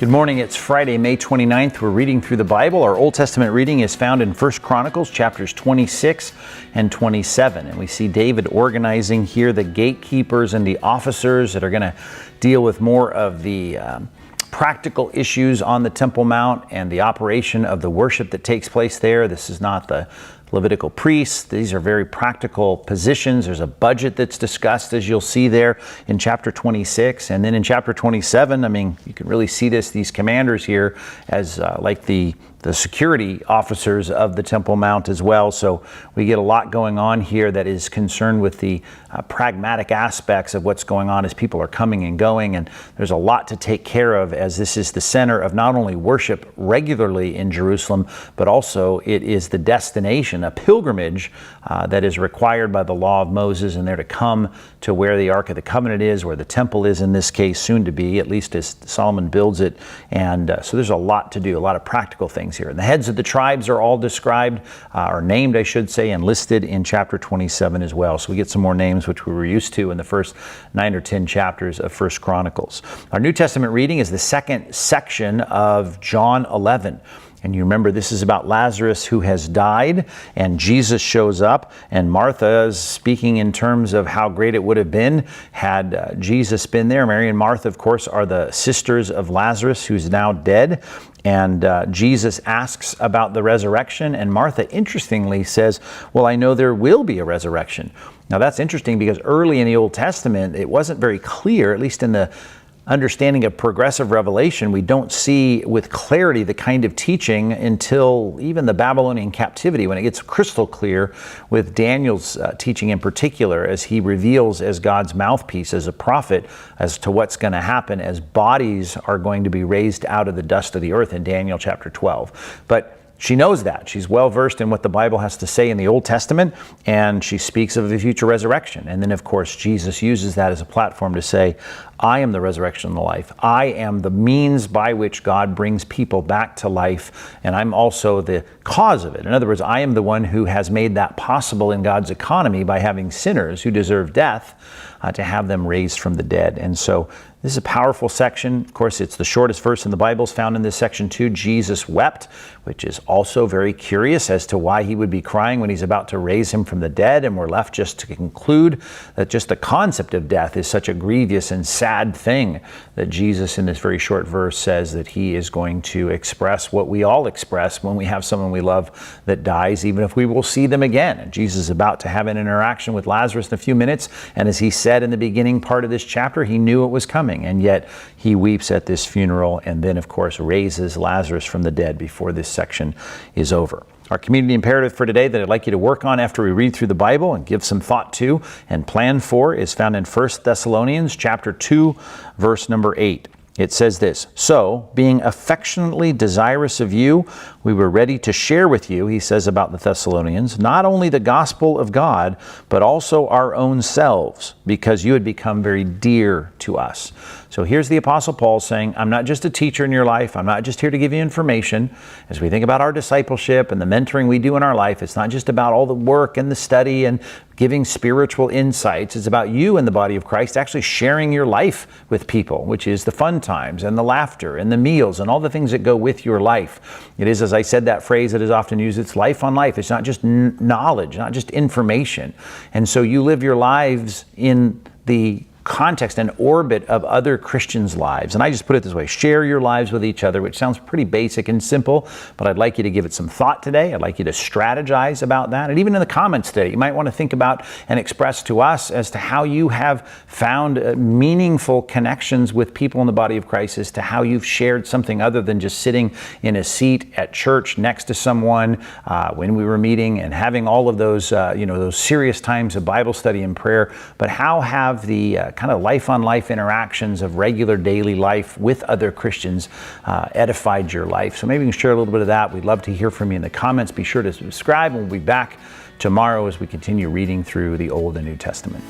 Good morning. It's Friday, May 29th. We're reading through the Bible. Our Old Testament reading is found in 1 Chronicles chapters 26 and 27. And we see David organizing here the gatekeepers and the officers that are going to deal with more of the practical issues on the Temple Mount and the operation of the worship that takes place there. This is not the Levitical priests. These are very practical positions. There's a budget that's discussed, as you'll see there in chapter 26. And then in chapter 27, you can really see these commanders here as like the security officers of the Temple Mount as well. So we get a lot going on here that is concerned with the pragmatic aspects of what's going on as people are coming and going. And there's a lot to take care of, as this is the center of not only worship regularly in Jerusalem, but also it is the destination, a pilgrimage that is required by the law of Moses, and they're to come to where the Ark of the Covenant is, where the temple is in this case, soon to be, at least as Solomon builds it. And so there's a lot to do, a lot of practical things here. And the heads of the tribes are all described, or named, I should say, and listed in chapter 27 as well. So we get some more names, which we were used to in the first 9 or 10 chapters of 1 Chronicles. Our New Testament reading is the second section of John 11. And you remember, this is about Lazarus who has died, and Jesus shows up, and Martha is speaking in terms of how great it would have been had Jesus been there. Mary and Martha, of course, are the sisters of Lazarus, who's now dead. And Jesus asks about the resurrection, and Martha, interestingly, says, well, I know there will be a resurrection. Now, that's interesting because early in the Old Testament, it wasn't very clear, at least in the understanding of progressive revelation, we don't see with clarity the kind of teaching until even the Babylonian captivity, when it gets crystal clear with Daniel's teaching in particular, as he reveals as God's mouthpiece, as a prophet, as to what's going to happen as bodies are going to be raised out of the dust of the earth in Daniel chapter 12. But she knows that. She's well versed in what the Bible has to say in the Old Testament, and she speaks of the future resurrection. And then, of course, Jesus uses that as a platform to say, I am the resurrection and the life. I am the means by which God brings people back to life, and I'm also the cause of it. In other words, I am the one who has made that possible in God's economy by having sinners who deserve death to have them raised from the dead. And so this is a powerful section. Of course, it's the shortest verse in the Bible, is found in this section too. Jesus wept, which is also very curious as to why he would be crying when he's about to raise him from the dead. And we're left just to conclude that just the concept of death is such a grievous and sad thing that Jesus, in this very short verse, says that he is going to express what we all express when we have someone we love that dies, even if we will see them again. And Jesus is about to have an interaction with Lazarus in a few minutes. And as he said in the beginning part of this chapter, he knew it was coming. And yet he weeps at this funeral, and then, of course, raises Lazarus from the dead before this section is over. Our community imperative for today that I'd like you to work on after we read through the Bible and give some thought to and plan for is found in 1 Thessalonians chapter 2, verse number 8. It says this, so, being affectionately desirous of you, we were ready to share with you, he says about the Thessalonians, not only the gospel of God, but also our own selves, because you had become very dear to us. So here's the Apostle Paul saying, I'm not just a teacher in your life. I'm not just here to give you information. As we think about our discipleship and the mentoring we do in our life, it's not just about all the work and the study and giving spiritual insights. It's about you in the body of Christ actually sharing your life with people, which is the fun times and the laughter and the meals and all the things that go with your life. It is, as I said, that phrase that is often used, it's life on life. It's not just knowledge, not just information. And so you live your lives in the context and orbit of other Christians' lives. And I just put it this way, share your lives with each other, which sounds pretty basic and simple, but I'd like you to give it some thought today. I'd like you to strategize about that. And even in the comments today, you might want to think about and express to us as to how you have found meaningful connections with people in the body of Christ, as to how you've shared something other than just sitting in a seat at church next to someone when we were meeting and having all of those, those serious times of Bible study and prayer. But how have the kind of life-on-life interactions of regular daily life with other Christians edified your life? So maybe you can share a little bit of that. We'd love to hear from you in the comments. Be sure to subscribe, and we'll be back tomorrow as we continue reading through the Old and New Testament.